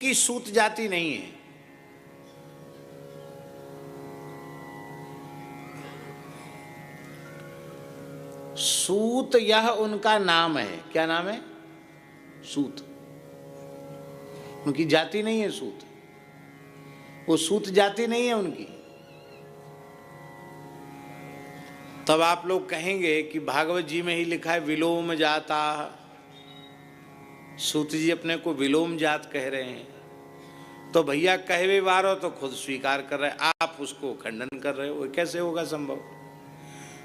की सूत जाति नहीं है। सूत यह उनका नाम है। क्या नाम है? सूत। उनकी जाति नहीं है सूत, वो सूत जाति नहीं है उनकी। तब आप लोग कहेंगे कि भागवत जी में ही लिखा है विलोम जाता। सूत जी अपने को विलोम जात कह रहे हैं, तो भैया कहवे वारो तो खुद स्वीकार कर रहे हैं, आप उसको खंडन कर रहे हो। कैसे होगा संभव?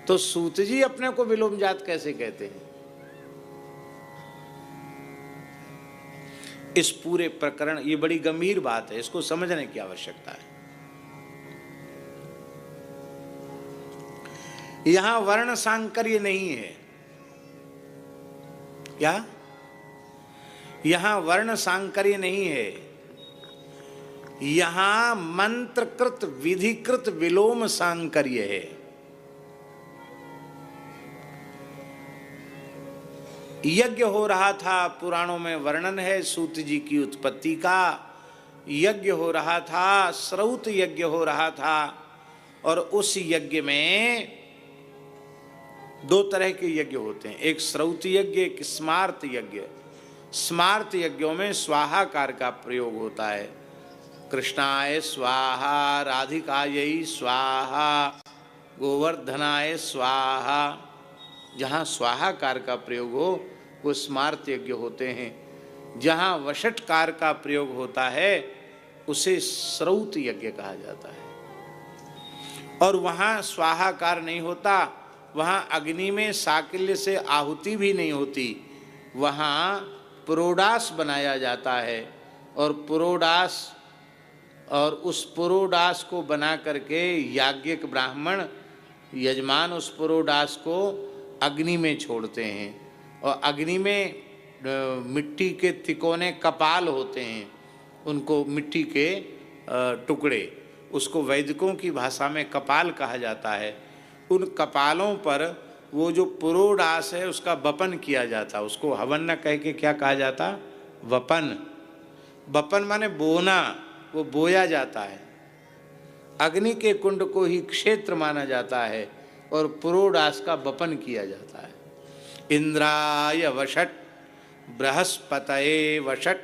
तो सूत जी अपने को विलोम जात कैसे कहते हैं? इस पूरे प्रकरण, ये बड़ी गंभीर बात है, इसको समझने की आवश्यकता है। यहां वर्ण सांकर्य नहीं है। क्या? यहां वर्ण सांकर्य नहीं है, यहां मंत्रकृत विधिकृत विलोम सांकर्य है। यज्ञ हो रहा था, पुराणों में वर्णन है सूत जी की उत्पत्ति का। यज्ञ हो रहा था, श्रौत यज्ञ हो रहा था, और उस यज्ञ में दो तरह के यज्ञ होते हैं, एक श्रौत यज्ञ, एक स्मार्त यज्ञ। स्मार्त यज्ञों में स्वाहाकार का प्रयोग होता है। कृष्णाय स्वाहा, राधिकायै स्वाहा, गोवर्धनाय स्वाहा। जहाँ स्वाहाकार का प्रयोग हो वो स्मार्त यज्ञ होते हैं। जहाँ वषटकार का प्रयोग होता है उसे श्रौत यज्ञ कहा जाता है। और वहाँ स्वाहाकार नहीं होता, वहाँ अग्नि में साकल्य से आहुति भी नहीं होती, वहाँ पुरोडास बनाया जाता है। और पुरोडास, और उस पुरोडास को बना करके याज्ञिक ब्राह्मण यजमान उस पुरोडास को अग्नि में छोड़ते हैं। और अग्नि में मिट्टी के तिकोने कपाल होते हैं, उनको मिट्टी के टुकड़े, उसको वैदिकों की भाषा में कपाल कहा जाता है। उन कपालों पर वो जो पुरोडास है उसका वपन किया जाता, उसको हवन न कह के क्या कहा जाता? वपन। वपन माने बोना, वो बोया जाता है। अग्नि के कुंड को ही क्षेत्र माना जाता है और पुरोडास का वपन किया जाता है। इंद्राय वषट, बृहस्पतये वषट,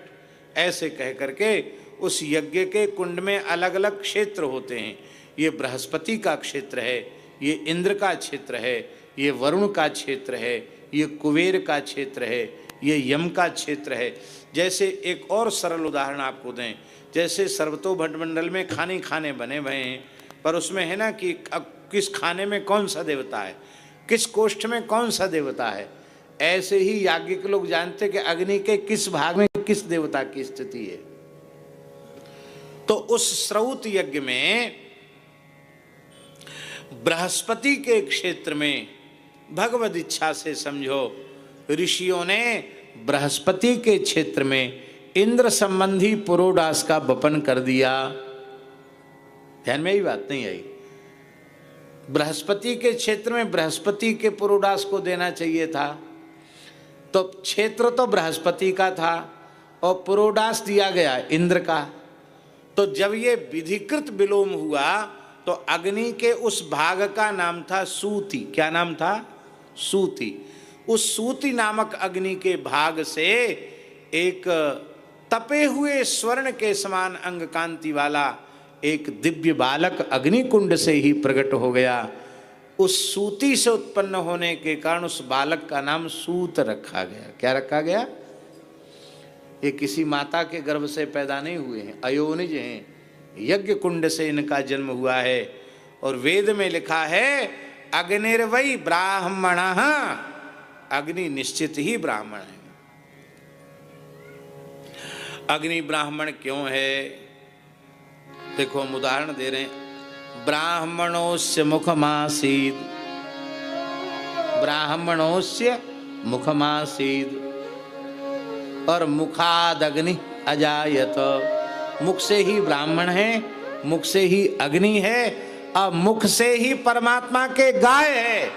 ऐसे कह करके उस यज्ञ के कुंड में अलग अलग क्षेत्र होते हैं। ये बृहस्पति का क्षेत्र है, ये इंद्र का क्षेत्र है, ये वरुण का क्षेत्र है, ये कुबेर का क्षेत्र है, ये यम का क्षेत्र है। जैसे एक और सरल उदाहरण आपको दें, जैसे सर्वतोभट्टमंडल में खाने खाने बने हुए हैं, पर उसमें है ना कि किस खाने में कौन सा देवता है, किस कोष्ठ में कौन सा देवता है। ऐसे ही याज्ञिक लोग जानते कि अग्नि के किस भाग में किस देवता की स्थिति है। तो उस श्रौत यज्ञ में बृहस्पति के क्षेत्र में, भगवद इच्छा से समझो, ऋषियों ने बृहस्पति के क्षेत्र में इंद्र संबंधी पुरोडास का वपन कर दिया। ध्यान में ही बात नहीं आई। बृहस्पति के क्षेत्र में बृहस्पति के पुरोडास को देना चाहिए था, तो क्षेत्र तो बृहस्पति का था और पुरोडास दिया गया इंद्र का। तो जब ये विधिकृत विलोम हुआ तो अग्नि के उस भाग का नाम था सूति। क्या नाम था? सूति। उस सूति नामक अग्नि के भाग से एक तपे हुए स्वर्ण के समान अंग कांति वाला एक दिव्य बालक अग्निकुंड से ही प्रकट हो गया। उस सूति से उत्पन्न होने के कारण उस बालक का नाम सूत रखा गया। क्या रखा गया? ये किसी माता के गर्भ से पैदा नहीं हुए हैं, अयोनिज हैं, यज्ञ कुंड से इनका जन्म हुआ है। और वेद में लिखा है अग्निर्वै ब्राह्मणः, अग्नि निश्चित ही ब्राह्मण है। अग्नि ब्राह्मण क्यों है? देखो हम उदाहरण दे रहे हैं। ब्राह्मणोस्य मुखमासीद, ब्राह्मणोस्य मुखमासीद, और मुखाद अग्नि अजायत। मुख से ही ब्राह्मण है, मुख से ही अग्नि है, और मुख से ही परमात्मा के गाय है।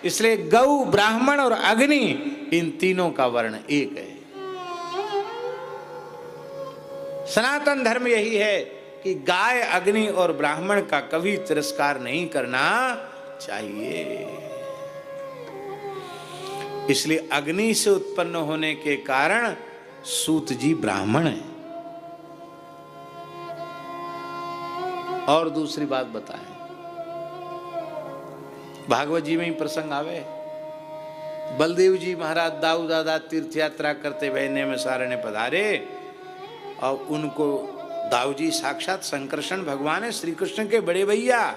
इसलिए गौ, ब्राह्मण और अग्नि, इन तीनों का वर्ण एक है। सनातन धर्म यही है कि गाय, अग्नि और ब्राह्मण का कभी तिरस्कार नहीं करना चाहिए। इसलिए अग्नि से उत्पन्न होने के कारण सूत जी ब्राह्मण हैं। और दूसरी बात बताएं, भागवत जी में ही प्रसंग आवे, बलदेव जी महाराज दाऊ दादा तीर्थ यात्रा करते हुए में सारण्य पधारे और उनको दाऊ जी साक्षात संकर्षण भगवान है, श्री कृष्ण के बड़े भैया।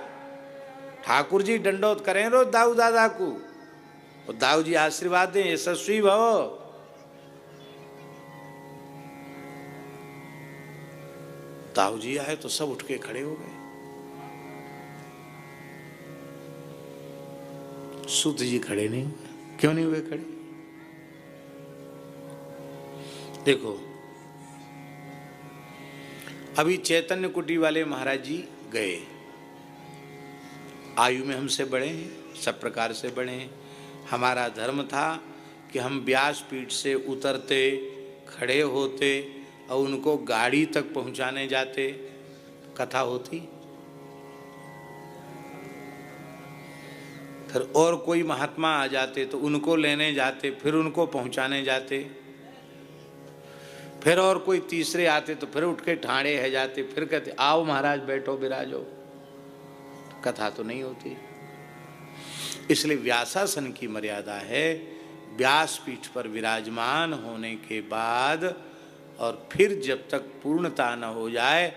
ठाकुर जी दंडोत करें रोज दाऊ दादा को, और दाऊ जी आशीर्वाद दें यशस्वी भव। दाऊ जी आए तो सब उठ के खड़े हो गए। सूत जी खड़े नहीं हुए। क्यों नहीं हुए खड़े? देखो, अभी चैतन्य कुटी वाले महाराज जी गए, आयु में हमसे बड़े हैं, सब प्रकार से बड़े हैं। हमारा धर्म था कि हम व्यासपीठ से उतरते, खड़े होते और उनको गाड़ी तक पहुंचाने जाते, कथा होती। फिर और कोई महात्मा आ जाते तो उनको लेने जाते, फिर उनको पहुंचाने जाते। फिर और कोई तीसरे आते तो फिर उठ के ठाणे है जाते, फिर कहते आओ महाराज बैठो विराजो। कथा तो नहीं होती। इसलिए व्यासासन की मर्यादा है, व्यासपीठ पर विराजमान होने के बाद और फिर जब तक पूर्णता न हो जाए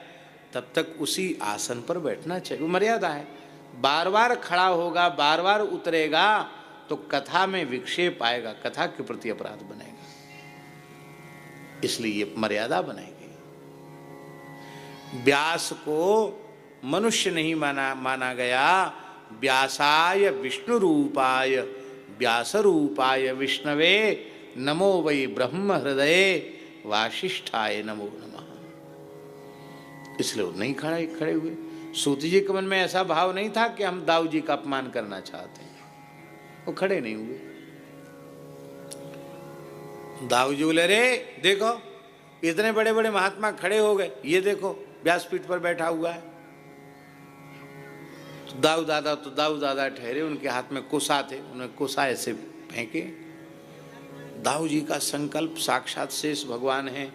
तब तक उसी आसन पर बैठना चाहिए। वो मर्यादा है। बार बार खड़ा होगा, बार बार उतरेगा तो कथा में विक्षेप आएगा, कथा के प्रति अपराध बनेगा। इसलिए ये मर्यादा बनाई गई। व्यास को मनुष्य नहीं माना गया। व्यासाय विष्णु रूपाय व्यास रूपाय विष्णवे नमो वै ब्रह्म हृदये वासिष्ठाय नमो नमः। इसलिए वो नहीं खड़े हुए। सूत जी के मन में ऐसा भाव नहीं था कि हम दाऊ जी का अपमान करना चाहते हैं, वो खड़े नहीं हुए। दाऊ जी बोले रे देखो इतने बड़े बड़े महात्मा खड़े हो गए, ये देखो व्यासपीठ पर बैठा हुआ है। तो दाऊ दादा ठहरे, उनके हाथ में कुशा थे, उन्हें कुशा ऐसे फेंके। दाऊ जी का संकल्प साक्षात शेष भगवान है।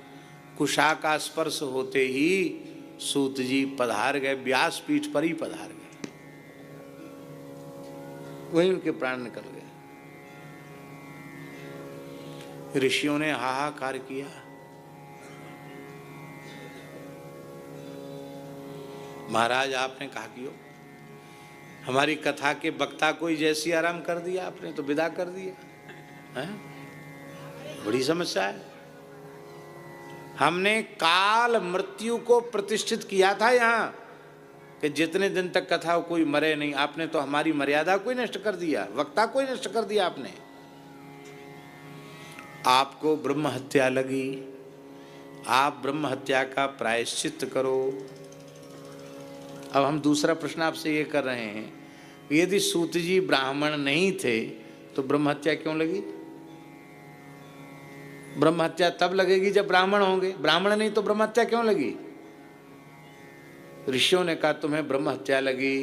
कुशा का स्पर्श होते ही सूत जी पधार गए, व्यासपीठ पर ही पधार गए, वहीं उनके प्राण निकल गए। ऋषियों ने हाहाकार किया। महाराज आपने कहा कि हमारी कथा के वक्ता को ही जैसी आराम कर दिया, आपने तो विदा कर दिया है? बड़ी समस्या है। हमने काल मृत्यु को प्रतिष्ठित किया था यहाँ कि जितने दिन तक कथा हो कोई मरे नहीं। आपने तो हमारी मर्यादा को ही नष्ट कर दिया, वक्ता को ही नष्ट कर दिया आपने। आपको ब्रह्म हत्या लगी, आप ब्रह्म हत्या का प्रायश्चित करो। अब हम दूसरा प्रश्न आपसे ये कर रहे हैं, यदि सूत जी ब्राह्मण नहीं थे तो ब्रह्म हत्या क्यों लगी? ब्रह्म हत्या तब लगेगी जब ब्राह्मण होंगे, ब्राह्मण नहीं तो ब्रह्म हत्या क्यों लगी? ऋषियों ने कहा तुम्हें ब्रह्म हत्या लगी,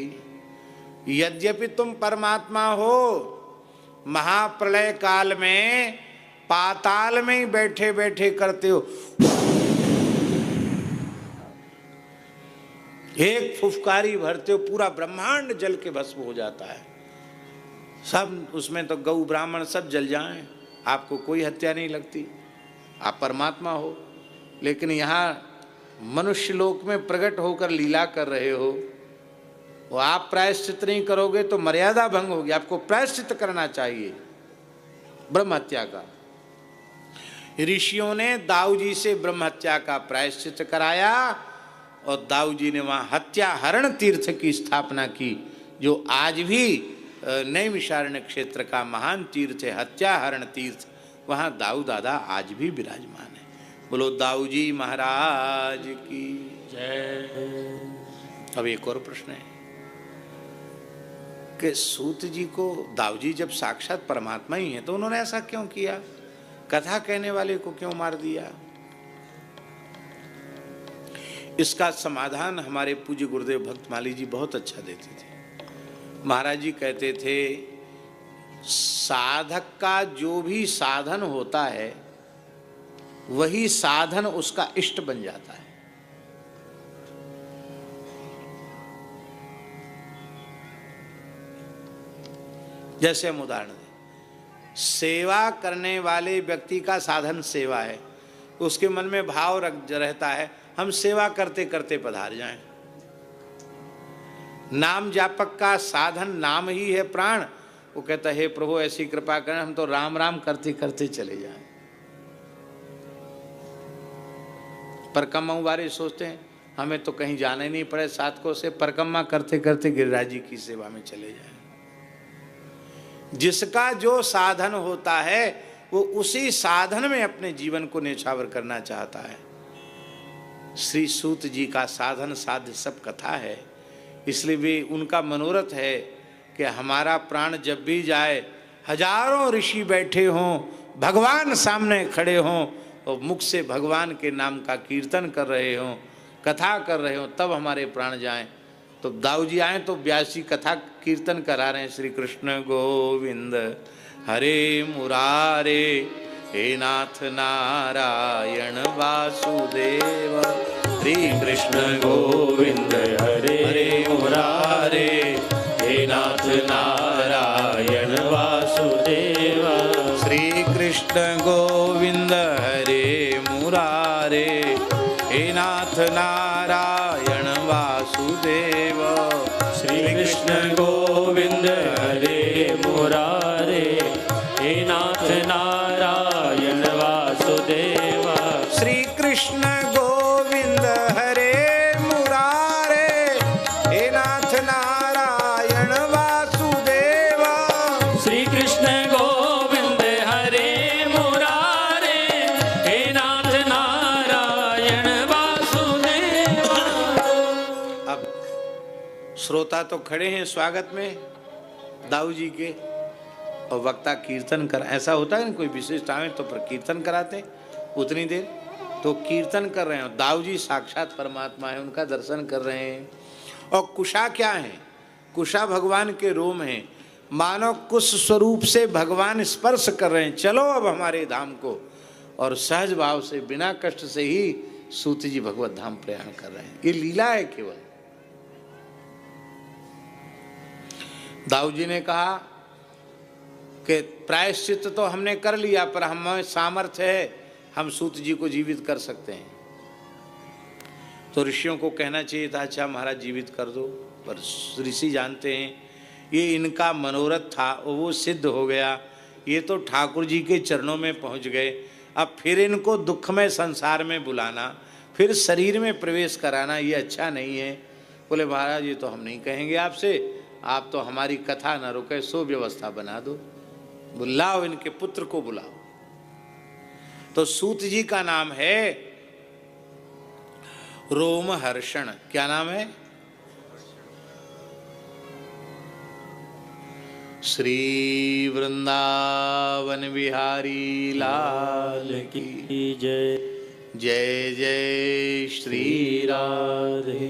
यद्यपि तुम परमात्मा हो, महाप्रलय काल में पाताल में ही बैठे बैठे करते हो। एक फुफकारी भरते हो, पूरा ब्रह्मांड जल के भस्म हो जाता है। सब उसमें तो गौ ब्राह्मण सब जल जाएं, आपको कोई हत्या नहीं लगती, आप परमात्मा हो। लेकिन यहाँ मनुष्य लोक में प्रकट होकर लीला कर रहे हो, वो आप प्रायश्चित नहीं करोगे तो मर्यादा भंग होगी। आपको प्रायश्चित करना चाहिए ब्रह्म हत्या का। ऋषियों ने दाऊ जी से ब्रह्म हत्या का प्रायश्चित कराया और दाऊ जी ने वहाँ हत्या हरण तीर्थ की स्थापना की, जो आज भी नैमिषारण्य क्षेत्र का महान तीर्थ है, हत्या हरण तीर्थ। वहाँ दाऊ दादा आज भी विराजमान है। बोलो दाऊ जी महाराज की जय। अब एक और प्रश्न है कि सूत जी को दाऊ जी जब साक्षात परमात्मा ही है तो उन्होंने ऐसा क्यों किया? कथा कहने वाले को क्यों मार दिया? इसका समाधान हमारे पूज्य गुरुदेव भक्तमाली जी बहुत अच्छा देते थे। महाराज जी कहते थे, साधक का जो भी साधन होता है वही साधन उसका इष्ट बन जाता है। जैसे हम उदाहरण दें, सेवा करने वाले व्यक्ति का साधन सेवा है, उसके मन में भाव रहता है हम सेवा करते करते पधार जाएं। नाम जापक का साधन नाम ही है प्राण, वो कहता है हे प्रभु ऐसी कृपा करें हम तो राम राम करते करते चले जाएं। परिक्रमा वाले सोचते हैं हमें तो कहीं जाना ही नहीं पड़े, साधकों से परिक्रमा करते करते गिरिराज जी की सेवा में चले जाएं। जिसका जो साधन होता है वो उसी साधन में अपने जीवन को न्यौछावर करना चाहता है। श्री सूत जी का साधन साध्य सब कथा है, इसलिए भी उनका मनोरथ है कि हमारा प्राण जब भी जाए, हजारों ऋषि बैठे हों, भगवान सामने खड़े हों और मुख से भगवान के नाम का कीर्तन कर रहे हों, कथा कर रहे हों, तब हमारे प्राण जाएं। तो दाऊ जी आए तो व्यास जी कथा कीर्तन करा रहे हैं, श्री कृष्ण गोविंद हरे मुरारे, हे नाथ नारायण वासुदेव, श्री कृष्ण गोविंद हरे हरे मुरारे, हे नाथ नारायण वासुदेव, श्री कृष्ण गोविंद हरे मुरारे, हे नाथ नारायण वासुदेव, श्री कृष्ण गोविंद हरे मुरारे, हे नाथ नारायण वासुदेव, श्री कृष्ण गोविंद हरे मुरारे, हे नाथ नारायण वासुदेव, श्री कृष्ण गोविंद हरे मुरारे, हे नाथ नारायण वासुदेव। अब श्रोता तो खड़े हैं स्वागत में दाऊ जी के, और वक्ता कीर्तन कर, ऐसा होता है ना कोई विशिष्ट आवे तो पर कीर्तन कराते उतनी देर, तो कीर्तन कर रहे हैं। दाऊ जी साक्षात परमात्मा है, उनका दर्शन कर रहे हैं। और कुशा क्या है? कुशा भगवान के रोम हैं, मानो कुश स्वरूप से भगवान स्पर्श कर रहे हैं, चलो अब हमारे धाम को। और सहज भाव से बिना कष्ट से ही सूत जी भगवत धाम प्रयाण कर रहे हैं। ये लीला है केवल। दाऊ जी ने कहा कि प्रायश्चित तो हमने कर लिया, पर हमें सामर्थ्य है, हम सूत जी को जीवित कर सकते हैं। तो ऋषियों को कहना चाहिए था अच्छा महाराज जीवित कर दो, पर ऋषि जानते हैं ये इनका मनोरथ था और वो सिद्ध हो गया। ये तो ठाकुर जी के चरणों में पहुंच गए, अब फिर इनको दुख में संसार में बुलाना, फिर शरीर में प्रवेश कराना, ये अच्छा नहीं है। बोले महाराज ये तो हम नहीं कहेंगे आपसे, आप तो हमारी कथा न रुके, सो व्यवस्था बना दो, बुलाओ इनके पुत्र को बुलाओ। तो सूत जी का नाम है रोमहर्षण। क्या नाम है? श्री वृंदावन बिहारी लाल की जय। जय जय श्री राधे।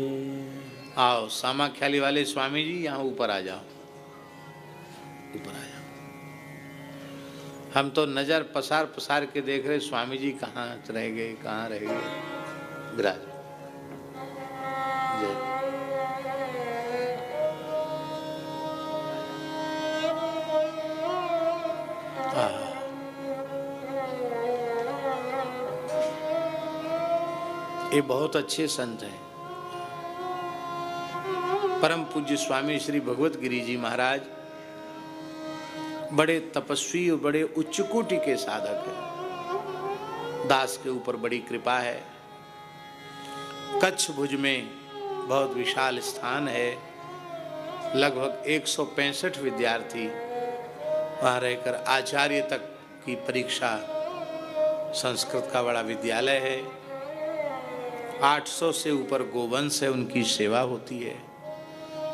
आओ सामा ख्याली वाले स्वामी जी यहाँ ऊपर आ जाओ, ऊपर आ जाओ। हम तो नजर पसार पसार के देख रहे स्वामी जी कहाँ रह गए, कहाँ रह गए। विराज जय। ये बहुत अच्छे संत हैं। परम पूज्य स्वामी श्री भगवत गिरी जी महाराज बड़े तपस्वी और बड़े उच्च कोटि के साधक हैं। दास के ऊपर बड़ी कृपा है। कच्छ भुज में बहुत विशाल स्थान है, लगभग 165 विद्यार्थी वहाँ रहकर आचार्य तक की परीक्षा, संस्कृत का बड़ा विद्यालय है। 800 से ऊपर गोवंश है, उनकी सेवा होती है।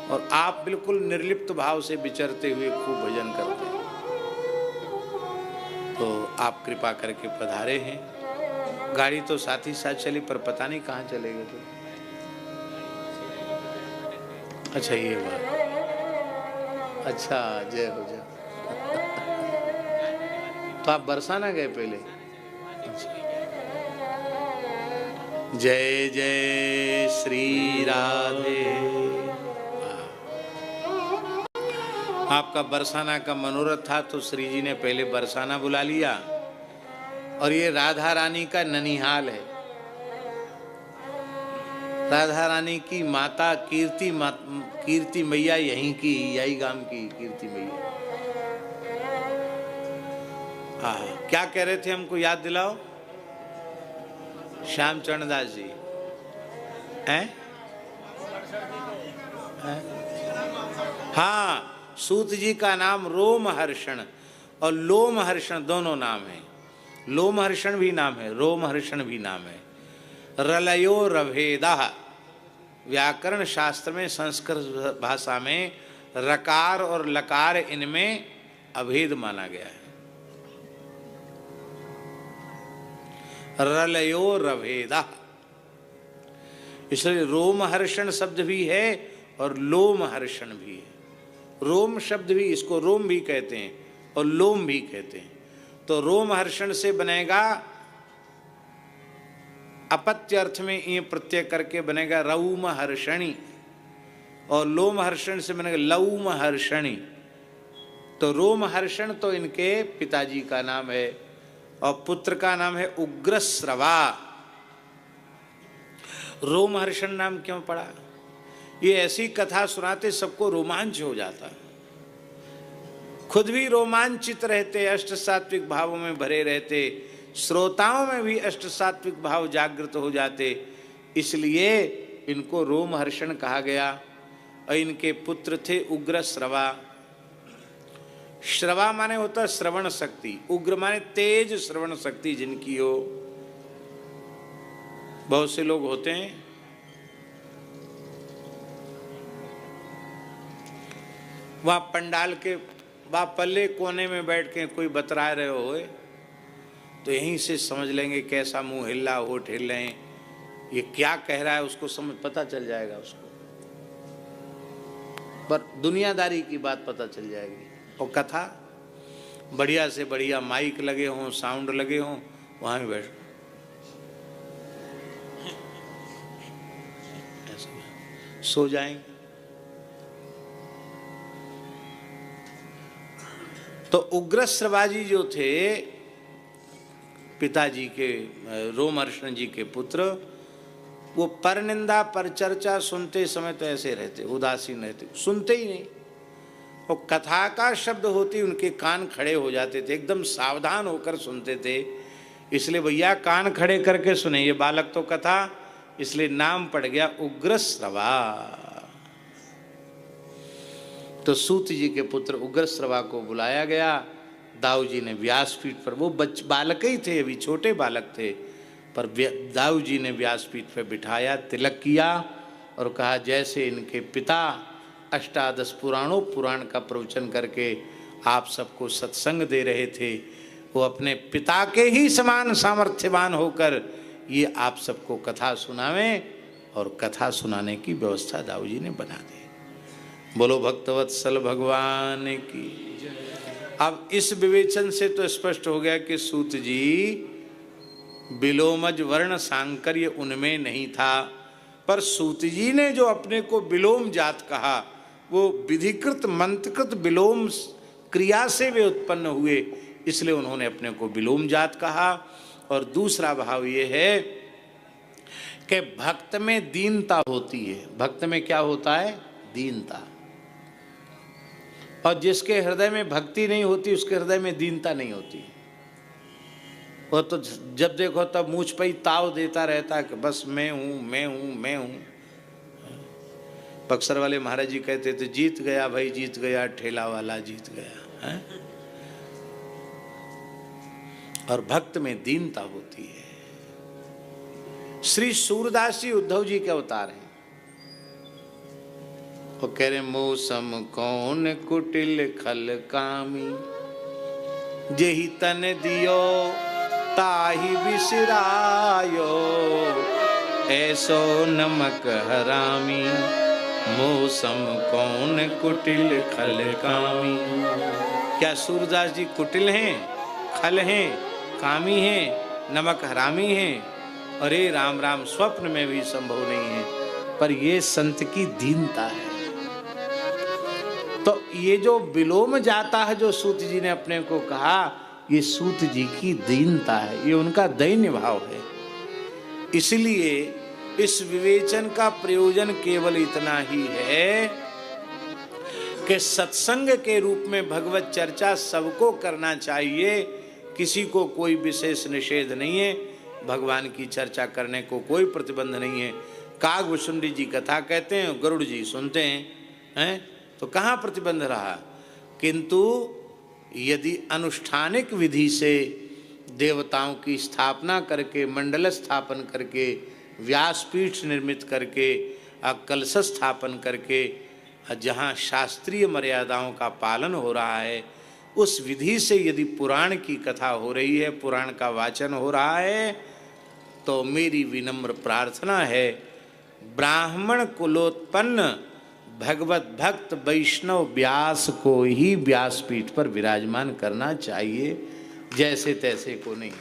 और आप बिल्कुल निर्लिप्त भाव से विचरते हुए खूब भजन करते हैं। तो आप कृपा करके पधारे हैं। गाड़ी तो साथ ही साथ चली, पर पता नहीं कहाँ चले गए थे। अच्छा ये बात, अच्छा जय हो जय। तो आप बरसाना गए पहले? जय जय श्री राधे। आपका बरसाना का मनोरथ था तो श्री जी ने पहले बरसाना बुला लिया, और ये राधा रानी का ननिहाल है। राधा रानी की माता कीर्ति मैया यहीं की, यही गांव की कीर्ति मैया। हाँ, क्या कह रहे थे, हमको याद दिलाओ। श्याम चरण दास जी हैं? हाँ, सूत जी का नाम रोमहर्षण और लोमहर्षण दोनों नाम है। लोमहर्षण भी नाम है, रोमहर्षण भी नाम है। रलयो रभेदा, व्याकरण शास्त्र में, संस्कृत भाषा में रकार और लकार इनमें अभेद माना गया है। रलयो रभेदा, इसलिए रोमहर्षण शब्द भी है और लोमहर्षण भी है। रोम शब्द भी, इसको रोम भी कहते हैं और लोम भी कहते हैं। तो रोमहर्षण से बनेगा, अपत्य अर्थ में ये प्रत्यय करके बनेगा रौमहर्षणी, और लोमहर्षण से बनेगा लौमहर्षणी। तो रोमहर्षण तो इनके पिताजी का नाम है, और पुत्र का नाम है उग्रश्रवा। रोमहर्षण नाम क्यों पड़ा? ये ऐसी कथा सुनाते सबको रोमांच हो जाता, खुद भी रोमांचित रहते, अष्ट सात्विक भावों में भरे रहते, श्रोताओं में भी अष्ट सात्विक भाव जागृत हो जाते, इसलिए इनको रोमहर्षण कहा गया। और इनके पुत्र थे उग्र श्रवा। श्रवा माने होता श्रवण शक्ति, उग्र माने तेज श्रवण शक्ति जिनकी हो। बहुत से लोग होते हैं वहां पंडाल के वहां पल्ले कोने में बैठ के कोई बतरा रहे हो, तो यहीं से समझ लेंगे कैसा मुंह हिला, होठ हिल रहे हैं, ये क्या कह रहा है, उसको समझ पता चल जाएगा उसको। पर दुनियादारी की बात पता चल जाएगी। और कथा बढ़िया से बढ़िया माइक लगे हों, साउंड लगे हों, वहां भी बैठ सो जाएंगे। तो उग्रश्रवाजी जो थे पिताजी के, रोमहर्षण जी के पुत्र, वो पर निंदा पर चर्चा सुनते समय तो ऐसे रहते, उदासीन रहते, सुनते ही नहीं। और कथा का शब्द होती उनके कान खड़े हो जाते थे, एकदम सावधान होकर सुनते थे। इसलिए भैया कान खड़े करके सुने, ये बालक तो कथा, इसलिए नाम पड़ गया उग्रश्रवा। तो सूत जी के पुत्र उग्रश्रवा को बुलाया गया। दाऊ जी ने व्यासपीठ पर, वो बालक ही थे, अभी छोटे बालक थे, पर दाऊ जी ने व्यासपीठ पर बिठाया, तिलक किया और कहा जैसे इनके पिता अष्टादश पुराण का प्रवचन करके आप सबको सत्संग दे रहे थे, वो अपने पिता के ही समान सामर्थ्यवान होकर ये आप सबको कथा सुनावें, और कथा सुनाने की व्यवस्था दाऊ जी ने बना दी। बोलो भक्तवत्सल भगवान की। अब इस विवेचन से तो स्पष्ट हो गया कि सूत जी बिलोमज वर्ण सांकर्य उनमें नहीं था, पर सूत जी ने जो अपने को बिलोम जात कहा, वो विधिकृत मंत्रकृत बिलोम क्रिया से वे उत्पन्न हुए, इसलिए उन्होंने अपने को बिलोम जात कहा। और दूसरा भाव ये है कि भक्त में दीनता होती है। भक्त में क्या होता है? दीनता। और जिसके हृदय में भक्ति नहीं होती उसके हृदय में दीनता नहीं होती। वो तो जब देखो तब मुझ पर ही ताव देता रहता है कि बस मैं हूं, मैं हूं, मैं हूं। बक्सर वाले महाराज जी कहते थे, जीत गया भाई, जीत गया, ठेला वाला जीत गया है? और भक्त में दीनता होती है। श्री सूरदास जी उद्धव जी के अवतार हैं। वो कह रहे, मौसम कौन कुटिल खल कामी, जेहि तन दियो ताहि बिसरायो, ऐसो नमक हरामी। मौसम कौन कुटिल खल कामी। क्या सूरदास जी कुटिल हैं, खल हैं, कामी हैं, नमक हरामी हैं? अरे राम राम, स्वप्न में भी संभव नहीं है। पर ये संत की दीनता है। तो ये जो विलोम जाता है, जो सूत जी ने अपने को कहा, ये सूत जी की दीनता है, ये उनका दैन्य भाव है। इसलिए इस विवेचन का प्रयोजन केवल इतना ही है कि सत्संग के रूप में भगवत चर्चा सबको करना चाहिए, किसी को कोई विशेष निषेध नहीं है, भगवान की चर्चा करने को कोई प्रतिबंध नहीं है। कागभूषुंडी जी कथा कहते हैं, गरुड़ जी सुनते हैं, तो कहाँ प्रतिबंध रहा? किंतु यदि अनुष्ठानिक विधि से देवताओं की स्थापना करके, मंडल स्थापन करके, व्यासपीठ निर्मित करके, कलश स्थापन करके, जहाँ शास्त्रीय मर्यादाओं का पालन हो रहा है, उस विधि से यदि पुराण की कथा हो रही है, पुराण का वाचन हो रहा है, तो मेरी विनम्र प्रार्थना है, ब्राह्मण कुलोत्पन्न भगवत भक्त वैष्णव व्यास को ही व्यासपीठ पर विराजमान करना चाहिए, जैसे तैसे को नहीं।